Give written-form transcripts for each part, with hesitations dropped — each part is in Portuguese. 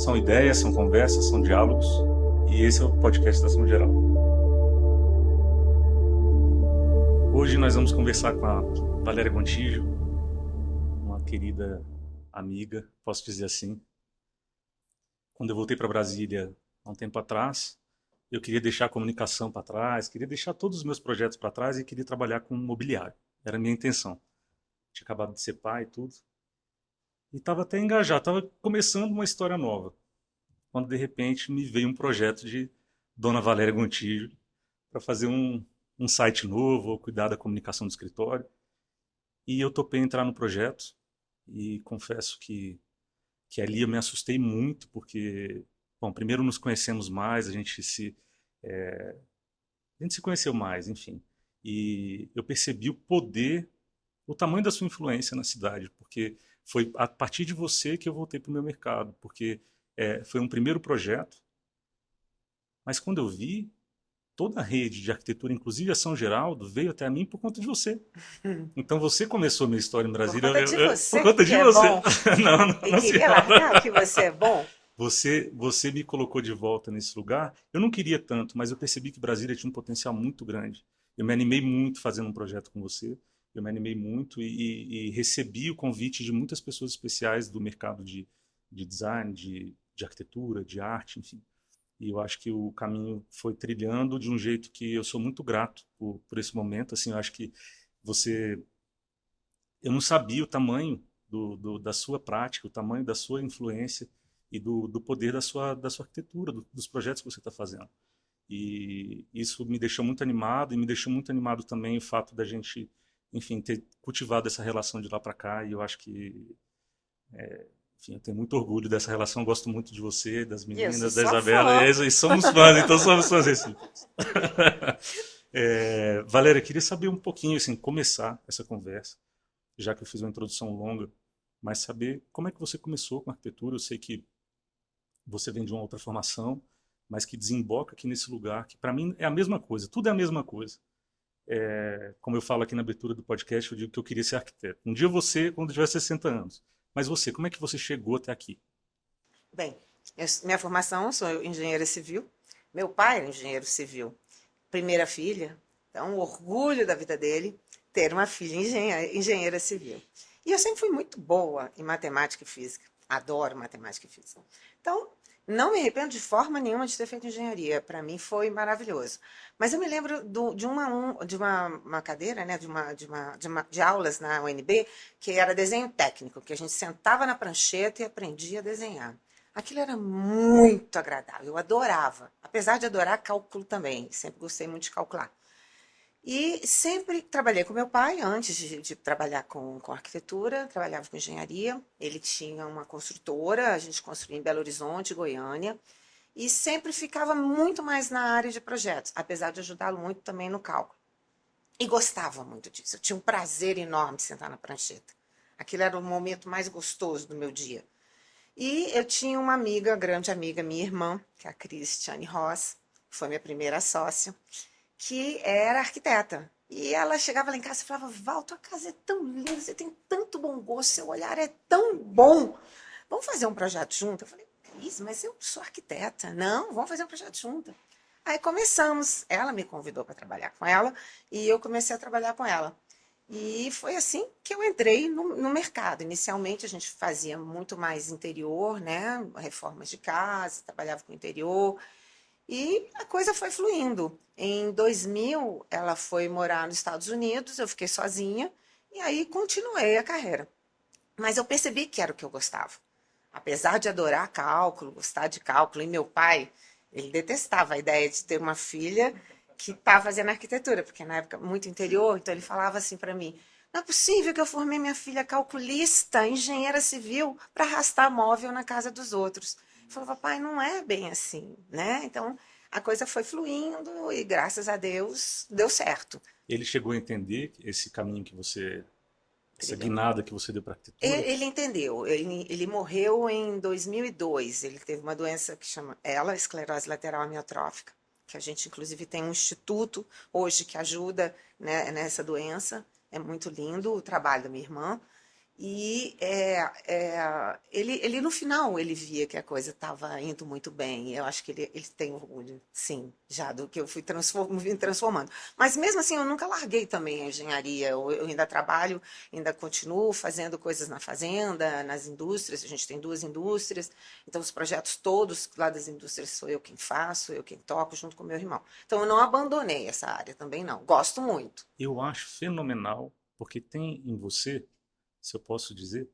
São ideias, são conversas, são diálogos. E esse é o podcast da Ação Geral. Hoje nós vamos conversar com a Valéria Gontijo, uma querida amiga, posso dizer assim. Quando eu voltei para Brasília há um tempo atrás, eu queria deixar a comunicação para trás, queria deixar todos os meus projetos para trás e queria trabalhar com mobiliário. Era a minha intenção. Tinha acabado de ser pai e tudo. E estava até engajado, estava começando uma história nova. Quando de repente me veio um projeto de Dona Valéria Gontijo para fazer um site novo, cuidar da comunicação do escritório. E eu topei entrar no projeto e confesso que ali eu me assustei muito, porque, bom, primeiro nos conhecemos mais, a gente se conheceu mais, enfim. E eu percebi o poder, o tamanho da sua influência na cidade, porque foi a partir de você que eu voltei para o meu mercado, porque foi um primeiro projeto, mas quando eu vi, toda a rede de arquitetura, inclusive a São Geraldo, veio até a mim por conta de você. Então você começou a minha história em Por Brasília conta de por você, conta que de é você. bom. Não, não, E não, queria senhora. largar que você é bom. Você me colocou de volta nesse lugar. Eu não queria tanto, mas eu percebi que Brasília tinha um potencial muito grande. Eu me animei muito fazendo um projeto com você. Eu me animei muito e recebi o convite de muitas pessoas especiais do mercado de design, de arquitetura, de arte, enfim. E eu acho que o caminho foi trilhando de um jeito que eu sou muito grato por esse momento. Assim, eu acho que você, eu não sabia o tamanho da sua prática, o tamanho da sua influência e do poder da sua arquitetura, dos projetos que você está fazendo. E isso me deixou muito animado, e me deixou muito animado também o fato da gente, enfim, ter cultivado essa relação de lá para cá. E eu acho que, enfim, eu tenho muito orgulho dessa relação. Eu gosto muito de você, das E eu sou meninas, da sua Isabela, fã. e somos fãs, então somos fãs recíprocos. Valéria, eu queria saber um pouquinho, assim, começar essa conversa, já que eu fiz uma introdução longa, mas saber como é que você começou com a arquitetura. Eu sei que você vem de uma outra formação, mas que desemboca aqui nesse lugar, que para mim é a mesma coisa, tudo é a mesma coisa. Como eu falo aqui na abertura do podcast, eu digo que eu queria ser arquiteto. Um dia você, quando tiver 60 anos. Mas você, como é que você chegou até aqui? Bem, minha formação, eu sou engenheira civil. Meu pai era engenheiro civil. Primeira filha, então, o orgulho da vida dele ter uma filha engenheira civil. E eu sempre fui muito boa em matemática e física. Adoro matemática e física. Então, não me arrependo de forma nenhuma de ter feito engenharia. Para mim foi maravilhoso. Mas eu me lembro de uma cadeira, né, de aulas na UNB, que era desenho técnico, que a gente sentava na prancheta e aprendia a desenhar. Aquilo era muito agradável, eu adorava. Apesar de adorar cálculo também, sempre gostei muito de calcular. E sempre trabalhei com meu pai, antes de trabalhar com arquitetura, trabalhava com engenharia. Ele tinha uma construtora, a gente construía em Belo Horizonte, Goiânia, e sempre ficava muito mais na área de projetos, apesar de ajudá-lo muito também no cálculo. E gostava muito disso, eu tinha um prazer enorme de sentar na prancheta. Aquilo era o momento mais gostoso do meu dia. E eu tinha uma amiga, grande amiga, minha irmã, que é a Cristiane Ross, que foi minha primeira sócia, que era arquiteta. E ela chegava lá em casa e falava: Val, tua casa é tão linda, você tem tanto bom gosto, seu olhar é tão bom. Vamos fazer um projeto junto? Eu falei: Cris, mas eu sou arquiteta. Não, vamos fazer um projeto junto. Aí começamos. Ela me convidou para trabalhar com ela e eu comecei a trabalhar com ela. E foi assim que eu entrei no mercado. Inicialmente a gente fazia muito mais interior, né? Reformas de casa, trabalhava com interior. E a coisa foi fluindo. Em 2000, ela foi morar nos Estados Unidos, eu fiquei sozinha, e aí continuei a carreira. Mas eu percebi que era o que eu gostava. Apesar de adorar cálculo, gostar de cálculo, e meu pai, ele detestava a ideia de ter uma filha que está fazendo arquitetura, porque na época muito interior, então ele falava assim para mim: não é possível que eu formei minha filha calculista, engenheira civil, para arrastar móvel na casa dos outros. Eu falava: pai, não é bem assim, né? Então a coisa foi fluindo e graças a Deus deu certo. Ele chegou a entender esse caminho que você, essa Trilhou. guinada que você deu para a arquitetura? Ele entendeu. Ele morreu em 2002. Ele teve uma doença que chama esclerose lateral amiotrófica, que a gente inclusive tem um instituto hoje que ajuda, né, nessa doença. É muito lindo o trabalho da minha irmã. E ele, no final, ele via que a coisa estava indo muito bem. Eu acho que ele tem orgulho, sim, já do que eu fui me transformando. Mas mesmo assim, eu nunca larguei também a engenharia. Eu ainda trabalho, ainda continuo fazendo coisas na fazenda, nas indústrias. A gente tem 2 indústrias, então os projetos todos lá das indústrias sou eu quem faço, eu quem toco, junto com meu irmão. Então eu não abandonei essa área também, não. Gosto muito. Eu acho fenomenal, porque tem em você, se eu posso dizer,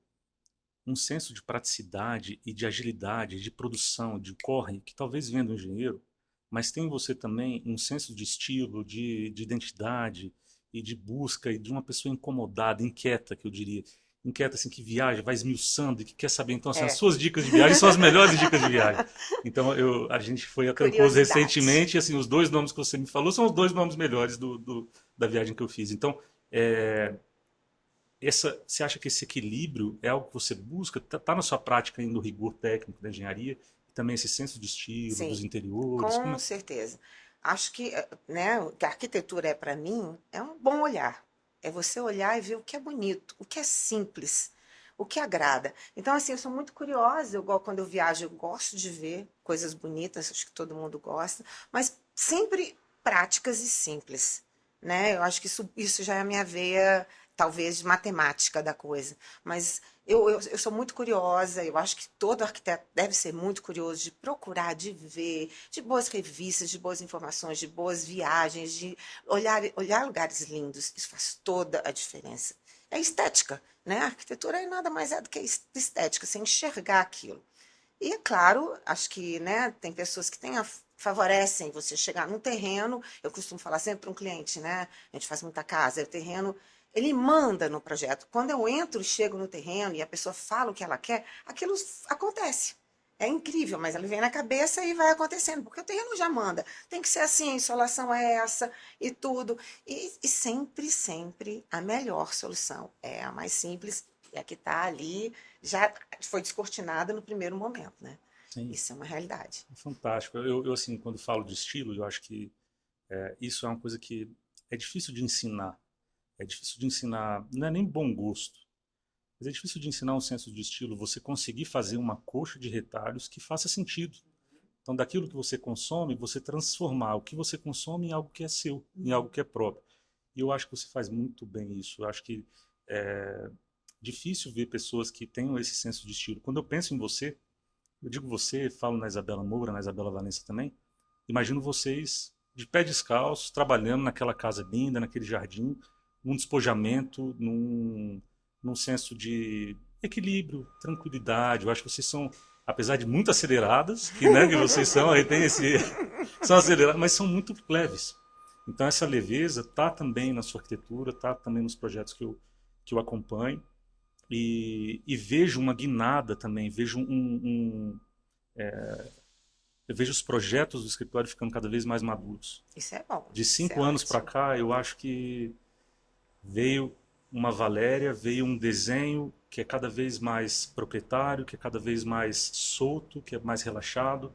um senso de praticidade e de agilidade, de produção, de corre, que talvez venha do engenheiro, mas tem em você também um senso de estilo, de identidade e de busca e de uma pessoa incomodada, inquieta, que eu diria. Inquieta, assim, que viaja, vai esmiuçando e que quer saber. Então, assim, as É, suas dicas de viagem são as melhores dicas de viagem. Então, a gente foi a Trancoso curiosidade. recentemente e, assim, os 2 nomes que você me falou são os 2 nomes melhores da viagem que eu fiz. Então, você acha que esse equilíbrio é algo que você busca? Tá na sua prática ainda o rigor técnico da engenharia e também esse senso de estilo, dos Sim, interiores? com certeza. Acho que, né, o que a arquitetura é para mim é um bom olhar. É você olhar e ver o que é bonito, o que é simples, o que agrada. Então, assim, eu sou muito curiosa, quando eu viajo, eu gosto de ver coisas bonitas, acho que todo mundo gosta, mas sempre práticas e simples, né? Eu acho que isso já é a minha veia, talvez, de matemática da coisa. Mas eu sou muito curiosa, eu acho que todo arquiteto deve ser muito curioso de procurar, de ver, de boas revistas, de boas informações, de boas viagens, de olhar lugares lindos. Isso faz toda a diferença. É estética, né? A arquitetura nada mais é do que estética, você enxergar aquilo. E é claro, acho que, né, tem pessoas que favorecem você chegar num terreno. Eu costumo falar sempre para um cliente, né? A gente faz muita casa, o terreno, ele manda no projeto. Quando eu entro e chego no terreno e a pessoa fala o que ela quer, aquilo acontece. É incrível, mas ele vem na cabeça e vai acontecendo, porque o terreno já manda. Tem que ser assim, a insolação é essa e tudo. E sempre, sempre a melhor solução é a mais simples, é a que está ali, já foi descortinada no primeiro momento, né? Sim, Isso é uma realidade. é fantástico. Assim, quando falo de estilo, eu acho que isso é uma coisa que é difícil de ensinar. É difícil de ensinar, não é nem bom gosto, mas é difícil de ensinar um senso de estilo, você conseguir fazer uma coxa de retalhos que faça sentido. Então, daquilo que você consome, você transformar o que você consome em algo que é seu, em algo que é próprio. E eu acho que você faz muito bem isso. Eu acho que é difícil ver pessoas que tenham esse senso de estilo. Quando eu penso em você, eu digo você, falo na Isabela Moura, na Isabela Valença também, imagino vocês de pé descalço, trabalhando naquela casa linda, naquele jardim, num despojamento, num senso de equilíbrio, tranquilidade. Eu acho que vocês são, apesar de muito aceleradas, que vocês são, aí tem esse, são aceleradas, mas são muito leves. Então essa leveza está também na sua arquitetura, está também nos projetos que eu acompanho e vejo uma guinada também, eu vejo os projetos do escritório ficando cada vez mais maduros. Isso é bom, De isso é 5 anos para ótimo. cá, eu acho que veio uma Valéria, veio um desenho que é cada vez mais proprietário, que é cada vez mais solto, que é mais relaxado.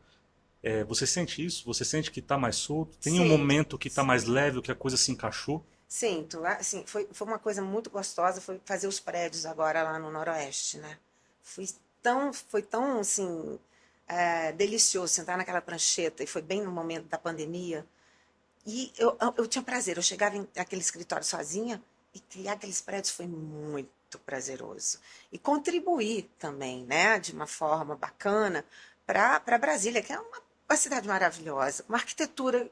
Você sente isso? Você sente que está mais solto? Tem um Sinto, momento que está mais leve, que a coisa se encaixou? sinto. Assim, foi uma coisa muito gostosa, foi fazer os prédios agora lá no Noroeste, né? Foi tão, assim, delicioso sentar naquela prancheta, e foi bem no momento da pandemia. E eu tinha prazer, eu chegava naquele escritório sozinha e criar aqueles prédios foi muito prazeroso. E contribuir também, né, de uma forma bacana para Brasília, que é uma cidade maravilhosa, uma arquitetura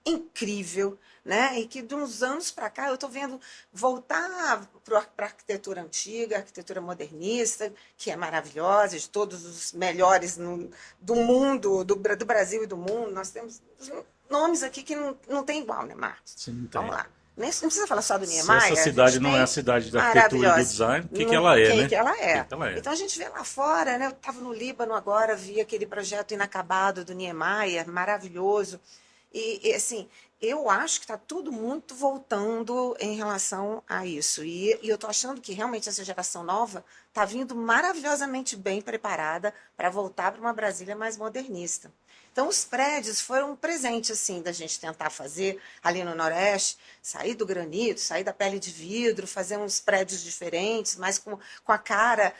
incrível, né? E que de uns anos para cá eu estou vendo voltar para a arquitetura antiga, a arquitetura modernista, que é maravilhosa, de todos os melhores do mundo, do Brasil e do mundo. Nós temos nomes aqui que não tem igual, né, Marcos? Sim, não Vamos tem. lá. Nem, não precisa falar só do Se essa Niemeyer, a cidade gente não é a tem cidade da arquitetura e do maravilhosa. design, o que que ela é, Quem né? que ela O que é? que ela é? Então a gente vê lá fora, né? Eu estava no Líbano agora, vi aquele projeto inacabado do Niemeyer, maravilhoso. E assim, eu acho que está tudo muito voltando em relação a isso. E eu estou achando que realmente essa geração nova está vindo maravilhosamente bem preparada para voltar para uma Brasília mais modernista. Então, os prédios foram um presente, assim, da gente tentar fazer ali no Noroeste, sair do granito, sair da pele de vidro, fazer uns prédios diferentes, mas com a cara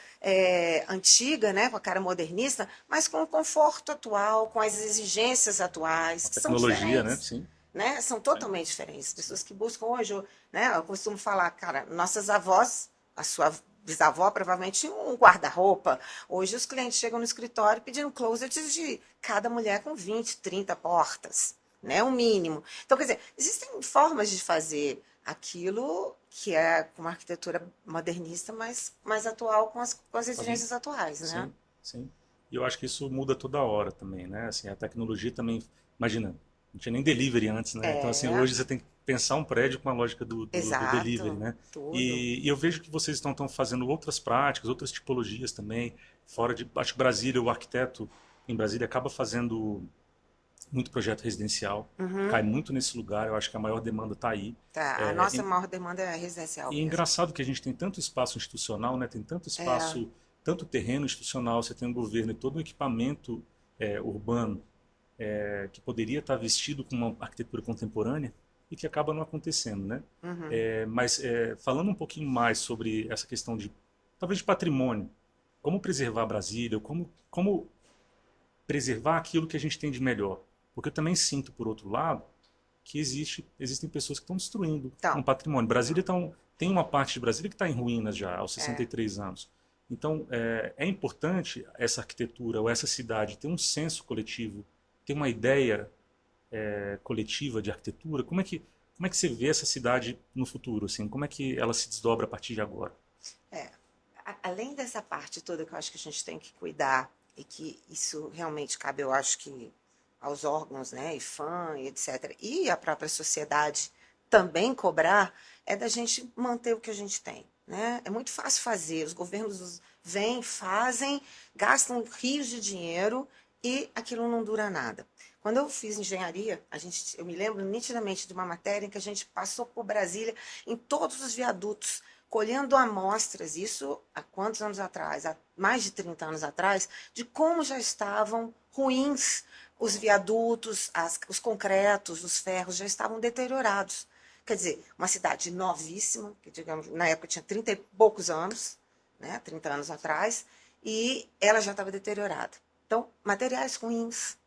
antiga, né, com a cara modernista, mas com o conforto atual, com as exigências atuais, A que são tecnologia, né? diferentes. Sim, Né? São sim, totalmente diferentes. Pessoas que buscam hoje, né? Eu costumo falar, cara, nossas avós, a sua bisavó provavelmente tinha um guarda-roupa. Hoje os clientes chegam no escritório pedindo closets de cada mulher com 20, 30 portas, né? O mínimo. Então, quer dizer, existem formas de fazer aquilo que é com uma arquitetura modernista, mas mais atual com as fazendo, exigências atuais, né? sim, sim. E eu acho que isso muda toda hora também, né? Assim, a tecnologia também, imagina, não tinha nem delivery antes, né? Então, assim, É, hoje você tem que pensar um prédio com a lógica do delivery, exato, né? tudo. E eu vejo que vocês estão fazendo outras práticas, outras tipologias também, fora de, acho que Brasília, o arquiteto em Brasília acaba fazendo muito projeto residencial, cai Uhum. muito nesse lugar, eu acho que a maior demanda está aí. Tá, a É, nossa maior demanda é residencial e é mesmo. engraçado que a gente tem tanto espaço institucional, né? Tem tanto É, espaço, tanto terreno institucional, você tem um governo e todo um equipamento urbano que poderia estar vestido com uma arquitetura contemporânea e que acaba não acontecendo, né? uhum. Mas falando um pouquinho mais sobre essa questão de, talvez de patrimônio, como preservar Brasília, como preservar aquilo que a gente tem de melhor. Porque eu também sinto, por outro lado, que existem pessoas que estão destruindo um Então, patrimônio. Brasília tem uma parte de Brasília que está em ruínas já, aos é, 63 anos. Então, é importante essa arquitetura ou essa cidade ter um senso coletivo, ter uma ideia coletiva de arquitetura. Como é que você vê essa cidade no futuro? Assim? Como é que ela se desdobra a partir de agora? é. Além dessa parte toda que eu acho que a gente tem que cuidar e que isso realmente cabe, eu acho que aos órgãos, né, IFAM, e etc., e a própria sociedade também cobrar, é da gente manter o que a gente tem, né? É muito fácil fazer, os governos vêm, fazem, gastam rios de dinheiro e aquilo não dura nada. Quando eu fiz engenharia, eu me lembro nitidamente de uma matéria em que a gente passou por Brasília em todos os viadutos, colhendo amostras, isso há quantos anos atrás? Há mais de 30 anos atrás, de como já estavam ruins os viadutos, os concretos, os ferros já estavam deteriorados. Quer dizer, uma cidade novíssima, que digamos, na época tinha 30 e poucos anos, né, 30 anos atrás, e ela já estava deteriorada. Então, materiais ruins.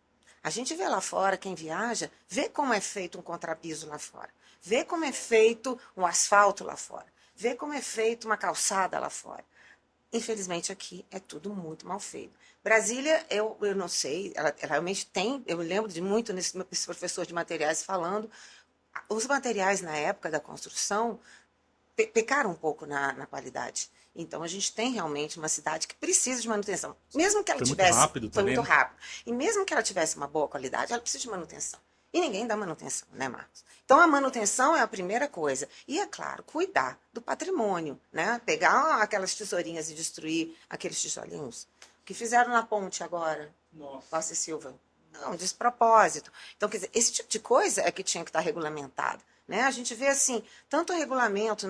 A gente vê lá fora, quem viaja, vê como é feito um contrapiso lá fora, vê como é feito um asfalto lá fora, vê como é feito uma calçada lá fora. Infelizmente aqui é tudo muito mal feito. Brasília, eu não sei, ela realmente tem, eu me lembro de muito nesse professor de materiais falando, os materiais na época da construção pecaram um pouco na qualidade. Então a gente tem realmente uma cidade que precisa de manutenção. Mesmo que ela Foi muito tivesse, rápido foi também, muito né? rápido, e mesmo que ela tivesse uma boa qualidade, ela precisa de manutenção. E ninguém dá manutenção, né, Marcos? Então a manutenção é a primeira coisa. E, é claro, cuidar do patrimônio, né? Pegar aquelas tesourinhas e destruir aqueles tijolinhos. O que fizeram na ponte agora, Nossa. Costa e Silva? Não, despropósito. Então, quer dizer, esse tipo de coisa é que tinha que estar regulamentado. Né? A gente vê assim, tanto o regulamento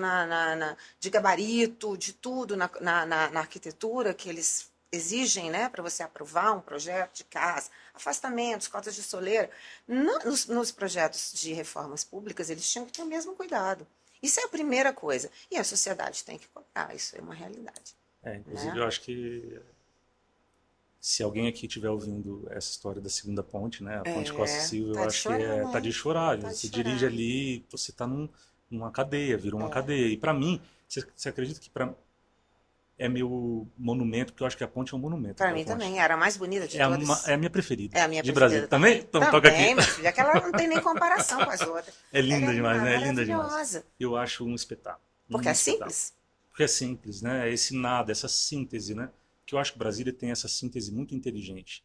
de gabarito, de tudo na arquitetura que eles exigem né, para você aprovar um projeto de casa, afastamentos, cotas de soleira. Nos projetos de reformas públicas, eles tinham que ter o mesmo cuidado. Isso é a primeira coisa. E a sociedade tem que cobrar, isso é uma realidade. Inclusive, Né? eu acho que se alguém aqui estiver ouvindo essa história da segunda ponte, né, a ponte Costa e É, Silva, eu tá de acho que chorar, tá né? de chorar. Tá de Você dirige chorar. ali, você está numa cadeia, virou uma É. cadeia. E para mim, você acredita que é meu monumento, porque eu acho que a ponte é um monumento, Para aquela mim ponte. também, era a mais bonita de É todas. a minha preferida É a minha de Brasília. preferida Também? também. Então toca aqui. Também, meu filho. Aquela não tem nem comparação com as outras. É Ela linda é demais, né? É linda demais. maravilhosa. Eu acho um espetáculo. Porque Um é espetáculo. simples. Porque é simples, né? É esse nada, essa síntese, né? Que eu acho que Brasília tem essa síntese muito inteligente.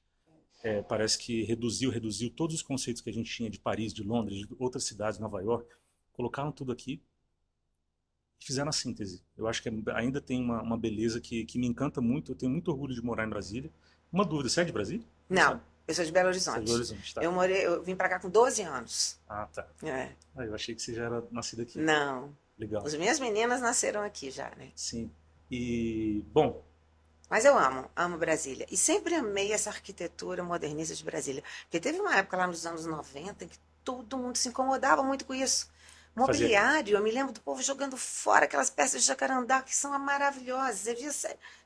Parece que reduziu todos os conceitos que a gente tinha de Paris, de Londres, de outras cidades, Nova York, colocaram tudo aqui e fizeram a síntese. Eu acho que ainda tem uma beleza que me encanta muito. Eu tenho muito orgulho de morar em Brasília. Uma dúvida, você é de Brasília? Não Não, sabe? Eu sou de Belo Você é de Horizonte. Belo Horizonte, tá? Eu vim para cá com 12 anos. Ah, tá. É. Ah, eu achei que você já era nascido aqui. Não. Legal. As minhas meninas nasceram aqui já, né? Sim. E, bom, Mas eu amo Brasília. E sempre amei essa arquitetura modernista de Brasília. Porque teve uma época lá nos anos 90 em que todo mundo se incomodava muito com isso. fazia. Mobiliário, eu me lembro do povo jogando fora aquelas peças de jacarandá que são maravilhosas. Você via,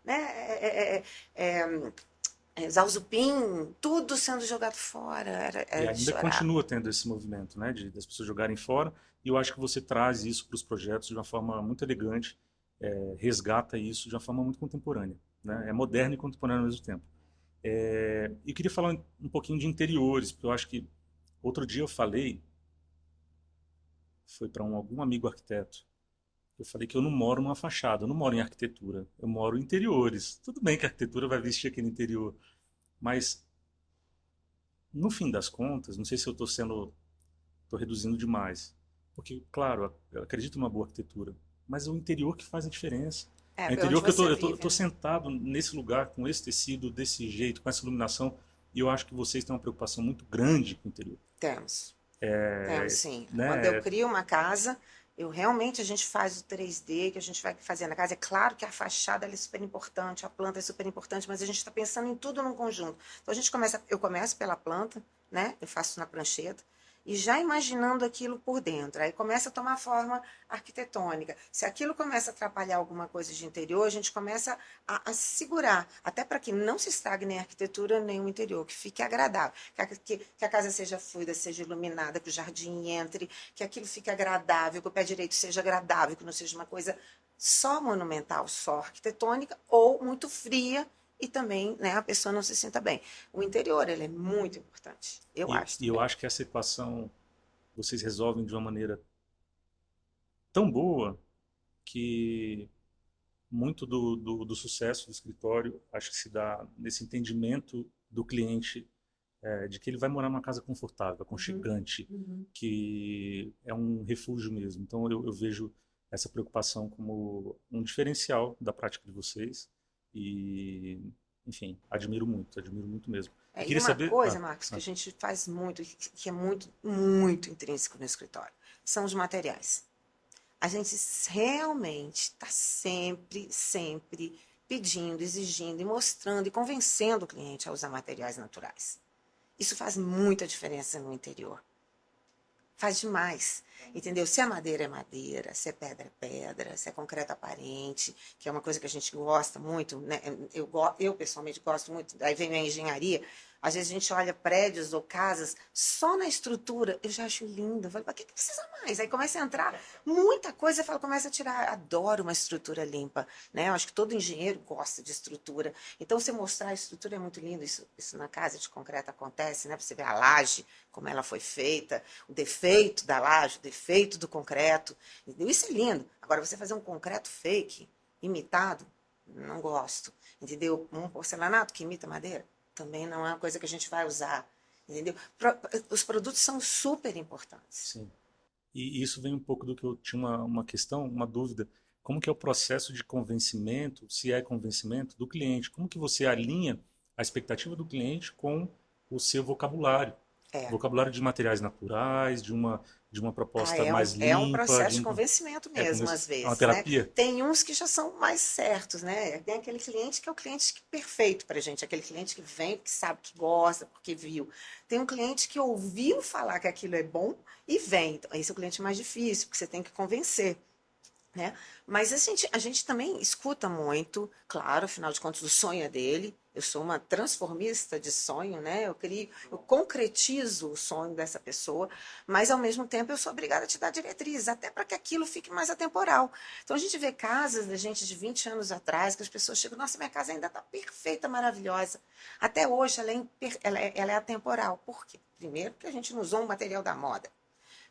né, Zalzupim, tudo sendo jogado fora. E Era de ainda chorar. continua tendo esse movimento, né, das pessoas jogarem fora. E eu acho que você traz isso para os projetos de uma forma muito elegante, resgata isso de uma forma muito contemporânea, né? É moderno e contemporâneo ao mesmo tempo. E queria falar um pouquinho de interiores, porque eu acho que outro dia eu falei, foi para algum amigo arquiteto, eu falei que eu não moro numa fachada, eu não moro em arquitetura, eu moro em interiores. Tudo bem que a arquitetura vai vestir aquele interior, mas no fim das contas, não sei se eu estou reduzindo demais, porque, claro, eu acredito numa boa arquitetura, mas é o interior que faz a diferença. É o É onde interior que você eu vive, tô né? sentado nesse lugar, com esse tecido, desse jeito, com essa iluminação, e eu acho que vocês têm uma preocupação muito grande com o interior. Temos. Temos É, sim. Quando eu né? crio uma casa, eu realmente a gente faz o 3D que a gente vai fazer na casa. É claro que a fachada ela é super importante, a planta é super importante, mas a gente está pensando em tudo num conjunto. Então eu começo pela planta, né? Eu faço na prancheta e já imaginando aquilo por dentro. Aí começa a tomar forma arquitetônica. Se aquilo começa a atrapalhar alguma coisa de interior, a gente começa a segurar, até para que não se estrague nem a arquitetura nem o interior, que fique agradável, que a casa seja fluida, seja iluminada, que o jardim entre, que aquilo fique agradável, que o pé direito seja agradável, que não seja uma coisa só monumental, só arquitetônica ou muito fria e também, né, a pessoa não se sinta bem. O interior, ele é muito importante, eu acho E eu também. acho que essa equação vocês resolvem de uma maneira tão boa que muito do sucesso do escritório acho que se dá nesse entendimento do cliente, de que ele vai morar numa casa confortável, Uhum, aconchegante, uhum. que é um refúgio mesmo. Então eu vejo essa preocupação como um diferencial da prática de vocês e, enfim, admiro muito mesmo. E E queria uma saber. coisa, Marcos, que Ah, a gente faz muito, que é muito, muito intrínseco no escritório, são os materiais. A gente realmente está sempre, sempre pedindo, exigindo e mostrando e convencendo o cliente a usar materiais naturais. Isso faz muita diferença no interior. Faz demais. Entendeu? Se a madeira é madeira, se é pedra, se é concreto aparente, que é uma coisa que a gente gosta muito, né? Eu pessoalmente gosto muito, aí vem a engenharia. Às vezes a gente olha prédios ou casas só na estrutura, eu já acho lindo. Eu falo, para que precisa mais? Aí começa a entrar muita coisa, eu falo, começa a tirar. Adoro uma estrutura limpa, né? Eu acho que todo engenheiro gosta de estrutura. Então, você mostrar a estrutura é muito lindo. Isso na casa de concreto acontece, né? Você vê a laje, como ela foi feita, o defeito da laje, o defeito do concreto. Entendeu? Isso é lindo. Agora, você fazer um concreto fake, imitado, não gosto. Entendeu? Um porcelanato que imita madeira, também não é uma coisa que a gente vai usar. Entendeu? Os produtos são super importantes. sim. E isso vem um pouco do que eu tinha uma questão, uma dúvida. Como que é o processo de convencimento, se é convencimento do cliente? Como que você alinha a expectativa do cliente com o seu vocabulário? É. Vocabulário de materiais naturais, de uma Ah, proposta mais é um limpa, processo de convencimento mesmo, às é uma vezes, né? terapia? Tem uns que já são mais certos, né? Tem aquele cliente que é o cliente perfeito pra gente, aquele cliente que vem, que sabe que gosta, porque viu. Tem um cliente que ouviu falar que aquilo é bom e vem. Então, esse é o cliente mais difícil, porque você tem que convencer. Né? Mas a gente também escuta muito, claro, afinal de contas, o sonho é dele. Eu sou uma transformista de sonho, né? Eu concretizo o sonho dessa pessoa, mas ao mesmo tempo eu sou obrigada a te dar diretrizes, até para que aquilo fique mais atemporal. Então a gente vê casas da gente de 20 anos atrás, que as pessoas chegam, nossa, minha casa ainda está perfeita, maravilhosa. Até hoje ela é atemporal. Por quê? Primeiro, porque a gente não usou um material da moda,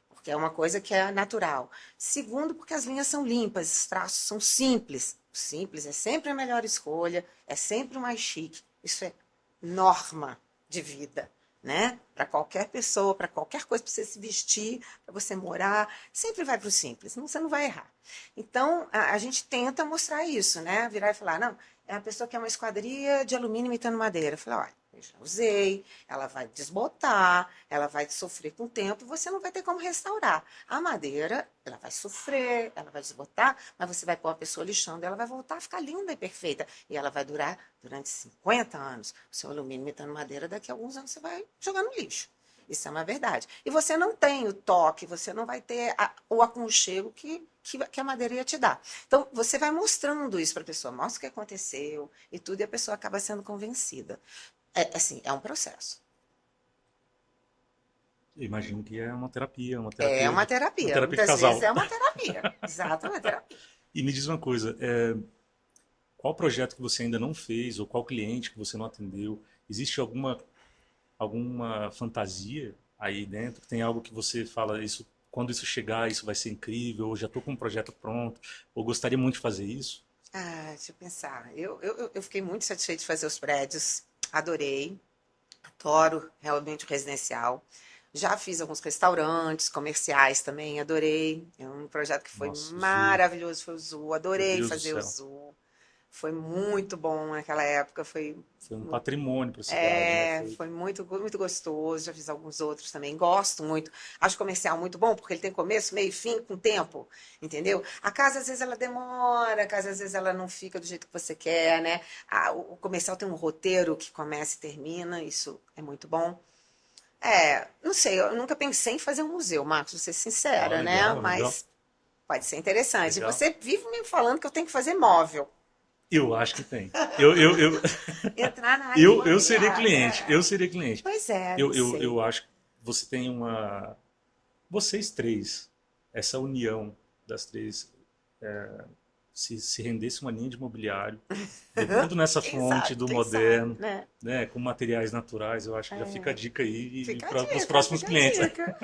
porque é uma coisa que é natural. Segundo, porque as linhas são limpas, os traços são simples. O simples é sempre a melhor escolha, é sempre o mais chique. Isso é norma de vida, né? Para qualquer pessoa, para qualquer coisa, para você se vestir, para você morar, sempre vai para o simples, você não vai errar. Então, a gente tenta mostrar isso, né? Virar e falar, não, é a pessoa que é uma esquadria de alumínio imitando madeira. Eu falo, olha, Eu já usei, ela vai desbotar, ela vai sofrer com o tempo, você não vai ter como restaurar. A madeira, ela vai sofrer, ela vai desbotar, mas você vai pôr a pessoa lixando, ela vai voltar a ficar linda e perfeita. E ela vai durar durante 50 anos. O seu alumínio imitando madeira, daqui a alguns anos você vai jogar no lixo. Isso é uma verdade. E você não tem o toque, você não vai ter o aconchego que a madeira ia te dar. Então, você vai mostrando isso para a pessoa, mostra o que aconteceu e tudo, e a pessoa acaba sendo convencida. É, assim, é um processo. Eu imagino que é É uma uma terapia. terapia de Muitas vezes casal. é uma terapia. Exato, é uma terapia. E me diz uma coisa, qual projeto que você ainda não fez ou qual cliente que você não atendeu? Existe alguma fantasia aí dentro? Tem algo que você fala, isso, quando isso chegar, isso vai ser incrível, ou já estou com um projeto pronto, ou gostaria muito de fazer isso? Ah, deixa eu pensar. Eu fiquei muito satisfeita de fazer os prédios. Adorei. Adoro realmente o residencial. Já fiz alguns restaurantes comerciais também, adorei. É um projeto que foi Nossa, Zu, maravilhoso, foi o Zoo. meu Adorei Deus do fazer o céu. Zoo. Foi muito bom naquela época. Foi um patrimônio para a cidade, né? Foi muito gostoso. Já fiz alguns outros também. Gosto muito. Acho o comercial muito bom, porque ele tem começo, meio e fim, com tempo. Entendeu? A casa, às vezes, ela demora, a casa, às vezes, ela não fica do jeito que você quer, né? O comercial tem um roteiro que começa e termina. Isso é muito bom. Não sei, eu nunca pensei em fazer um museu, Marcos, vou ser Ó, sincera, né? legal, legal, Mas pode ser interessante. E legal. você vive me falando que eu tenho que fazer móvel. Eu acho que tem. Entrar na área Eu seria imobiliária. cliente, eu seria cliente. Pois é, não Eu sei. acho que você tem uma. Vocês três, essa união das três, se rendesse uma linha de imobiliário, bebendo nessa Quem fonte sabe, do quem sabe, moderno, né? né, com materiais naturais, eu acho que já fica a dica aí Fica a para os dica, próximos fica a clientes. dica.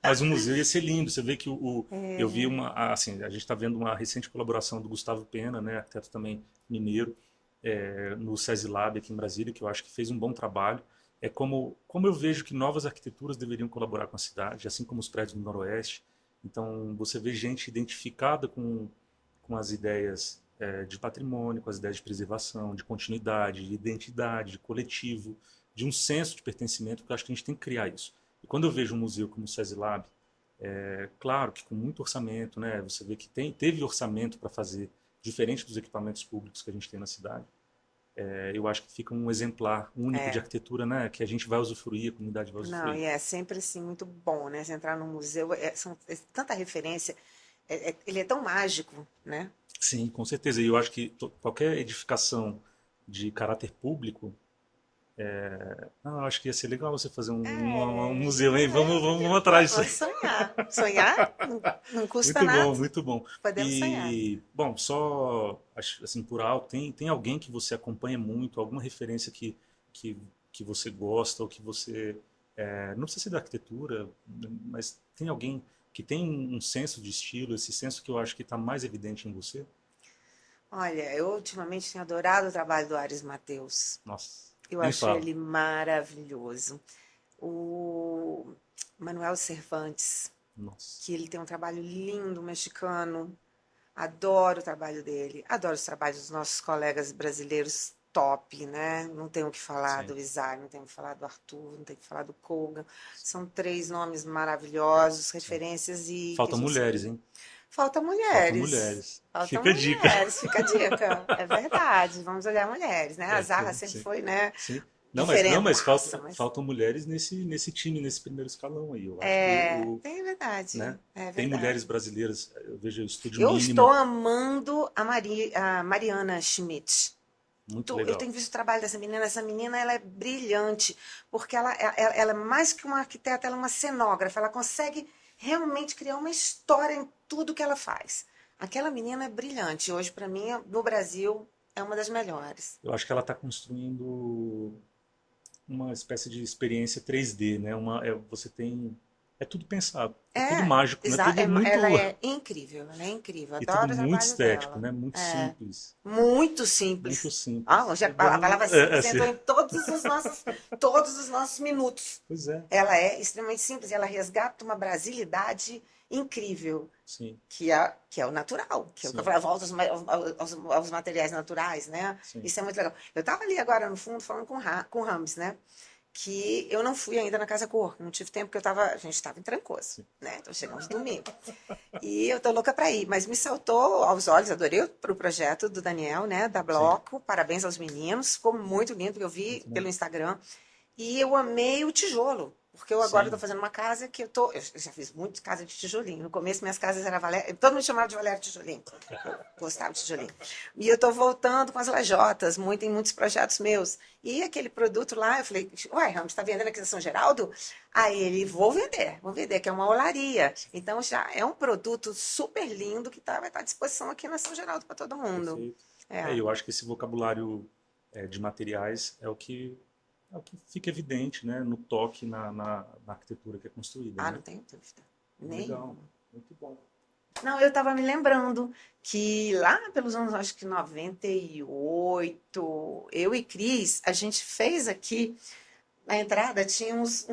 Mas o museu ia ser lindo. Você vê que eu vi assim, a gente está vendo uma recente colaboração do Gustavo Pena, né, arquiteto também mineiro, no SESI Lab aqui em Brasília, que eu acho que fez um bom trabalho. É como eu vejo que novas arquiteturas deveriam colaborar com a cidade, assim como os prédios do Noroeste. Então, você vê gente identificada com as ideias de patrimônio, com as ideias de preservação, de continuidade, de identidade, de coletivo, de um senso de pertencimento, que eu acho que a gente tem que criar isso. E quando eu vejo um museu como o SESI Lab, claro que com muito orçamento, né, você vê que teve orçamento para fazer, diferente dos equipamentos públicos que a gente tem na cidade, eu acho que fica um exemplar único de É, arquitetura, né, que a gente vai usufruir, a comunidade vai não, usufruir. e é sempre assim muito bom, né? Você entrar num museu, é tanta referência, ele é tão mágico, né? Sim, com certeza. E eu acho que qualquer edificação de caráter público, eu acho que ia ser legal você fazer um museu, hein? Vamos atrás disso Vamos aí. sonhar. Sonhar não custa Muito nada. bom, muito bom. Podemos sonhar. E, bom, só assim por alto, tem alguém que você acompanha muito, alguma referência que, que você gosta ou que você. Não precisa ser da arquitetura, mas tem alguém que tem um senso de estilo, esse senso que eu acho que está mais evidente em você? Olha, eu ultimamente tenho adorado o trabalho do Ares Mateus. Nossa, Eu nem acho fala. ele maravilhoso. O Manuel Cervantes, Nossa, que ele tem um trabalho lindo, mexicano. Adoro o trabalho dele. Adoro os trabalhos dos nossos colegas brasileiros top, né? Não tenho o que falar sim. do Isaac, não tenho o que falar do Arthur, não tenho o que falar do Kogan. São três nomes maravilhosos, Sim. referências e que a Faltam gente mulheres, sempre. hein? Falta Faltam mulheres. mulheres. Faltam Fica a dica. mulheres, fica a dica. É verdade. Vamos olhar mulheres, né? A Zarra Sim, sempre sim. foi, né? Sim. Não, mas Diferentaça, mas. faltam mulheres nesse time, nesse primeiro escalão aí. Eu acho que É né? verdade. É Tem mulheres verdade. brasileiras, eu vejo o Estúdio Eu estou Mínima, amando a Mariana Schmidt. muito Eu legal. tenho visto o trabalho dessa menina. Essa menina, ela é brilhante, porque ela é mais que uma arquiteta, ela é uma cenógrafa. Ela consegue realmente criar uma história em tudo que ela faz. Aquela menina é brilhante. Hoje, para mim, no Brasil, é uma das melhores. Eu acho que ela está construindo uma espécie de experiência 3D, né? Você tem é tudo pensado, é tudo mágico, né? Tudo ela muito é incrível, ela é incrível. e tudo Adoro o muito trabalho estético, dela. né? Muito É, simples, muito muito simples. Ah, simples. hoje É a bom, palavra é, simples assim, entrou em todos os nossos minutos. pois é, Ela é extremamente simples, ela resgata uma brasilidade incrível, sim, que é o natural, que é o que eu sim, falei, volta aos materiais naturais, né? sim, Isso é muito legal. Eu estava ali agora no fundo falando com o Rames, né? Que eu não fui ainda na Casa Cor, não tive tempo porque a gente estava em Trancoso, sim. né? Então chegamos domingo. E eu tô louca para ir, mas me saltou aos olhos, adorei o projeto do Daniel, né, da Sim, Bloco, parabéns aos meninos, ficou muito lindo, porque eu vi muito bom. pelo Instagram, e eu amei o tijolo, porque eu agora estou Sim, fazendo uma casa que eu já fiz muitas casas de tijolinho. No começo minhas casas eram Valério, todo mundo chamava de Valério Tijolinho. Eu gostava de tijolinho. E eu estou voltando com as lajotas, em muitos projetos meus. E aquele produto lá, eu falei, uai, Ramos, está vendendo aqui na São Geraldo? Aí ele, vou vender, que é uma olaria. Então já é um produto super lindo que vai estar à disposição aqui na São Geraldo para todo mundo. perfeito. É. Eu acho que esse vocabulário de materiais é o que fica evidente, né, no toque na arquitetura que é construída, Ah, não né? tenho dúvida. Legal, Nenhuma. muito bom. Não, eu estava me lembrando que lá pelos anos, acho que 98, eu e Cris, a gente fez aqui, na entrada tinha uns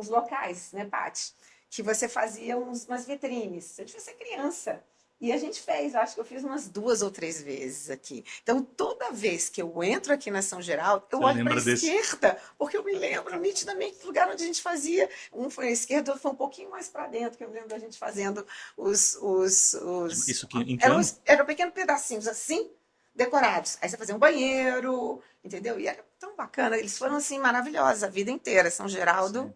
locais, né, Paty? Que você fazia umas vitrines. Eu devia ser criança. E a gente fez, acho que eu fiz umas 2 ou 3 vezes aqui. Então, toda vez que eu entro aqui na São Geraldo, eu Você olho para a lembra desse? esquerda, porque eu me lembro nitidamente do lugar onde a gente fazia. Um foi à esquerda, outro foi um pouquinho mais para dentro, que eu me lembro da gente fazendo Isso em que ano? eram pequenos pedacinhos assim, decorados. Aí você fazia um banheiro, entendeu? E era tão bacana. Eles foram assim maravilhosos a vida inteira. São Geraldo, Sim,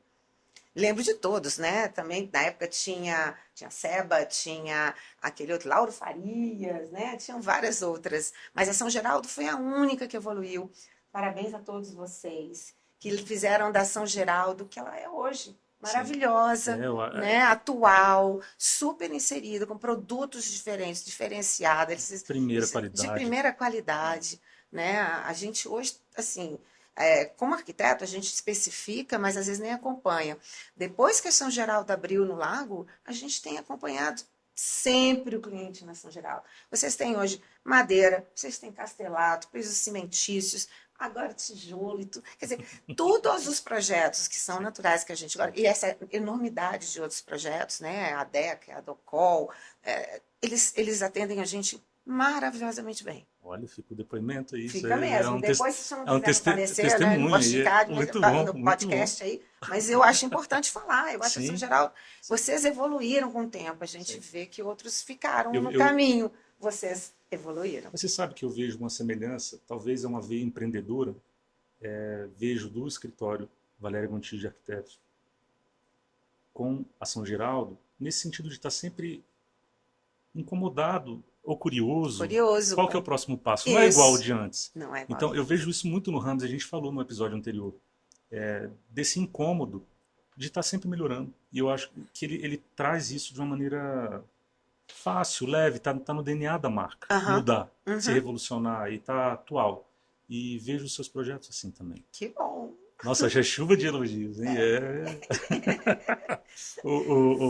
lembro de todos, né? Também na época tinha Seba, tinha aquele outro Lauro Farias, né? Tinham várias outras, mas a São Geraldo foi a única que evoluiu. Parabéns a todos vocês que fizeram da São Geraldo o que ela é hoje. sim. Maravilhosa, É, né? Atual, super inserida, com produtos diferentes, diferenciados, primeira de qualidade. primeira qualidade, né? A gente hoje, assim, como arquiteto, a gente especifica, mas às vezes nem acompanha. Depois que a São Geraldo abriu no Lago, a gente tem acompanhado sempre o cliente na São Geraldo. Vocês têm hoje madeira, vocês têm castelato, pisos cimentícios, agora tijolo e tudo. Quer dizer, todos os projetos que são Sim, naturais que a gente agora, sim. e essa enormidade de outros projetos, né? A DECA, a DOCOL, eles atendem a gente maravilhosamente bem. Olha, fica o depoimento aí. Isso Fica é mesmo. um, Depois, se você não é um quiser me aparecer, né, não testemunho posso aí. ficar Muito bom, no muito bom. podcast aí, mas eu acho importante falar. Eu acho, assim, em Sim, geral, sim, vocês evoluíram com o tempo. A gente sim. vê que outros ficaram Eu, no eu, caminho. Vocês evoluíram. você sabe que eu vejo uma semelhança, talvez é uma veia empreendedora, vejo do escritório Valéria Gontijo de Arquitetos com a São Geraldo, nesse sentido de estar sempre incomodado ou curioso. Curioso Qual que é o com próximo passo? Não é igual ao isso. de antes. Não é igual Então, de eu antes. vejo isso muito no Ramos, a gente falou no episódio anterior, desse incômodo de estar sempre melhorando. E eu acho que ele traz isso de uma maneira fácil, leve, tá no DNA da marca. Aham. Mudar, se Uhum. revolucionar e tá atual. E vejo os seus projetos assim também. Que bom. Nossa, já é chuva de elogios, hein?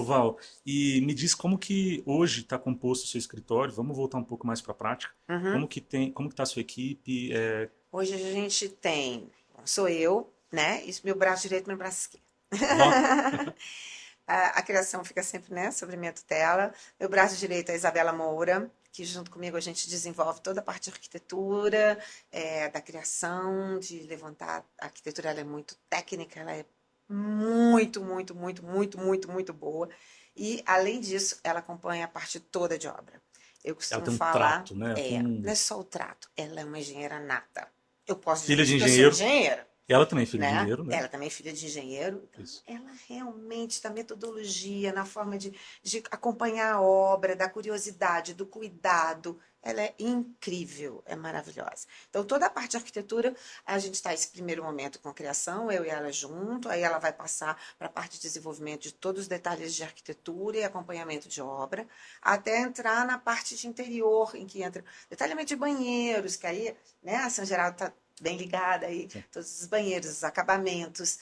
Val, e me diz como que hoje está composto o seu escritório. Vamos voltar um pouco mais para a prática. Uhum. Como que está a sua equipe? Hoje a gente tem, sou eu, né? Isso, meu braço direito, meu braço esquerdo. Ó, A criação fica sempre, né, sobre minha tutela. Meu braço direito é a Isabela Moura, que junto comigo a gente desenvolve toda a parte de arquitetura, da criação, de levantar. A arquitetura ela é muito técnica, ela é muito, muito, muito, muito, muito, muito boa. E, além disso, ela acompanha a parte toda de obra. Eu ela costumo tem um falar, trato, né? não é só o trato, ela é uma engenheira nata. Eu posso Filha de dizer que eu sou engenheiro. engenheira, Ela também é filha de né? engenheiro, né? Ela também é filha de engenheiro, então Isso. ela realmente, da metodologia, na forma de acompanhar a obra, da curiosidade, do cuidado, ela é incrível, é maravilhosa. Então, toda a parte de arquitetura, a gente está esse primeiro momento com a criação, eu e ela junto, aí ela vai passar para a parte de desenvolvimento de todos os detalhes de arquitetura e acompanhamento de obra, até entrar na parte de interior, em que entra detalhamento de banheiros, que aí, né, a São Geraldo está bem ligada aí, Sim. todos os banheiros, os acabamentos,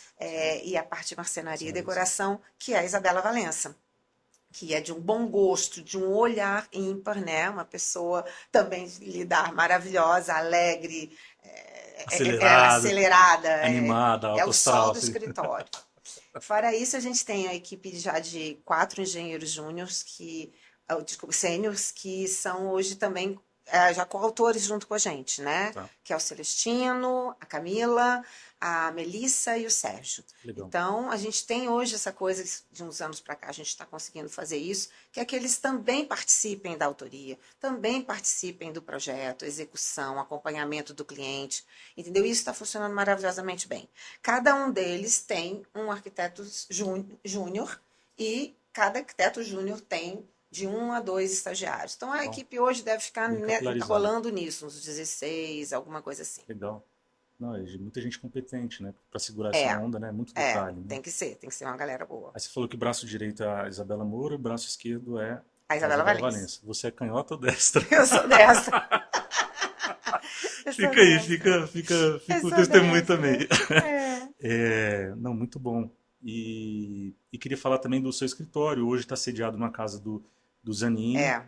e a parte de marcenaria e Sim. decoração, que é a Isabela Valença, que é de um bom gosto, de um olhar ímpar, né? Uma pessoa também de lidar maravilhosa, alegre, Acelerada, acelerada, animada, é alto o sol astral, do assim. escritório. Fora isso, a gente tem a equipe já de 4 engenheiros júniores desculpa, sêniors, que são hoje também já coautores junto com a gente, né? Tá, Que é o Celestino, a Camila, a Melissa e o Sérgio. legal. Então, a gente tem hoje essa coisa, de uns anos para cá, a gente está conseguindo fazer isso, que é que eles também participem da autoria, também participem do projeto, execução, acompanhamento do cliente, entendeu? Isso está funcionando maravilhosamente bem. Cada um deles tem um arquiteto júnior e cada arquiteto júnior tem de 1 a 2 estagiários. Então, a Bom, equipe hoje deve ficar bem capilarizado. rolando nisso, uns 16, alguma coisa assim. Legal. Não, é de muita gente competente, né? Para segurar essa É, onda, né? Muito detalhe, né? tem que ser uma galera boa. Aí você falou que braço direito é a Isabela Moura, braço esquerdo é A a Isabela Isabela Valença. Valença. Você é canhota ou destra? Eu sou dessa. Eu sou Fica aí, dessa. Eu fica o sou testemunho dessa. também. É. Não, muito bom. E queria falar também do seu escritório. Hoje está sediado na casa do Zanini, É.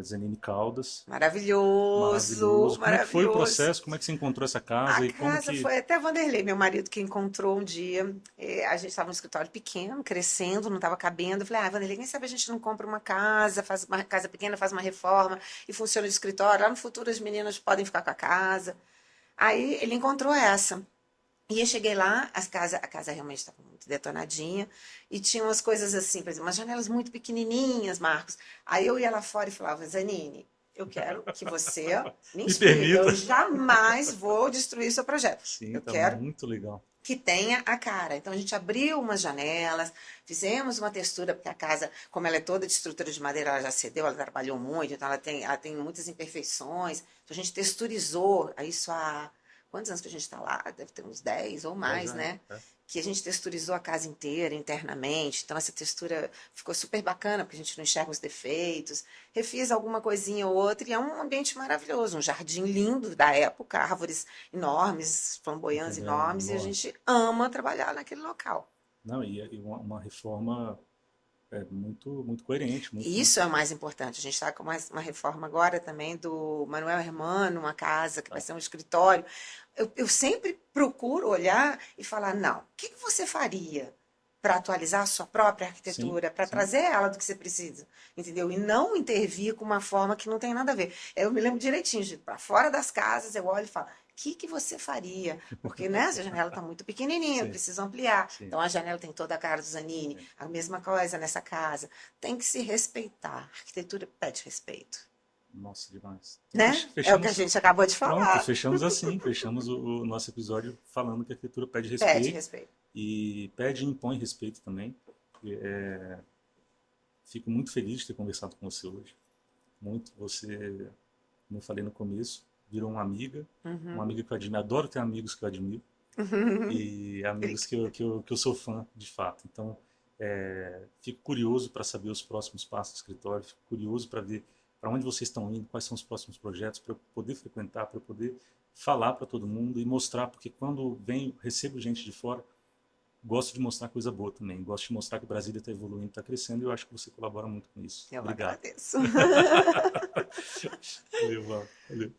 Zanini Caldas. Maravilhoso, Maravilhoso. Como é que foi o maravilhoso. processo? Como é que você encontrou essa A casa e como casa que... foi até Vanderlei, meu marido, que encontrou um dia. A gente estava num escritório pequeno, crescendo, não estava cabendo. Eu falei, Vanderlei, quem sabe a gente não compra uma casa, faz uma casa pequena, faz uma reforma e funciona de escritório. Lá no futuro as meninas podem ficar com a casa. Aí ele encontrou essa. E eu cheguei lá, a casa realmente estava muito detonadinha, e tinha umas coisas assim, por exemplo, umas janelas muito pequenininhas, Marcos. Aí eu ia lá fora e falava, Zanini, eu quero que você me Me inspire, permita. eu jamais vou destruir seu projeto. Sim, Eu tá quero muito legal. que tenha a cara. Então a gente abriu umas janelas, fizemos uma textura, porque a casa, como ela é toda de estrutura de madeira, ela já cedeu, ela trabalhou muito, então ela tem muitas imperfeições. Então a gente texturizou isso há... Quantos anos que a gente está lá? Deve ter uns 10 ou 10 mais, anos. né? Que a gente texturizou a casa inteira internamente. Então essa textura ficou super bacana, porque a gente não enxerga os defeitos. Refiz alguma coisinha ou outra e é um ambiente maravilhoso, um jardim lindo da época, árvores enormes, flamboyantes Entendeu? enormes, e a Enorme. gente ama trabalhar naquele local. Não, e uma reforma muito, muito coerente, E muito... isso é o mais importante. A gente está com uma reforma agora também do Manuel Hermano, uma casa que vai ser um escritório. Eu sempre procuro olhar e falar, não, o que você faria para atualizar a sua própria Sim, arquitetura, para sim. trazer ela do que você precisa, entendeu? E não intervir com uma forma que não tem nada a ver. Eu me lembro direitinho, para fora das casas, eu olho e falo, o que você faria? Porque né, essa janela está muito pequenininha, eu Sim, preciso ampliar. sim, Então a janela tem toda a cara do Zanini, sim. a mesma coisa nessa casa. Tem que se respeitar. A arquitetura pede respeito, Nossa, demais. Então, né? É o que a fechamos, gente acabou de pronto, falar. fechamos assim, fechamos o nosso episódio falando que a arquitetura pede Pede respeito respeito. e pede e impõe respeito também. Fico muito feliz de ter conversado com você hoje. Muito, você, como eu falei no começo, virou uma amiga que eu admiro. Adoro ter amigos que eu admiro e amigos que eu sou fã, de fato. Então, fico curioso para saber os próximos passos do escritório, fico curioso para ver para onde vocês estão indo, quais são os próximos projetos, para eu poder frequentar, para eu poder falar para todo mundo e mostrar, porque quando recebo gente de fora, gosto de mostrar coisa boa também, gosto de mostrar que o Brasília está evoluindo, está crescendo e eu acho que você colabora muito com isso. Eu Obrigado. agradeço. Valeu, Val. Valeu.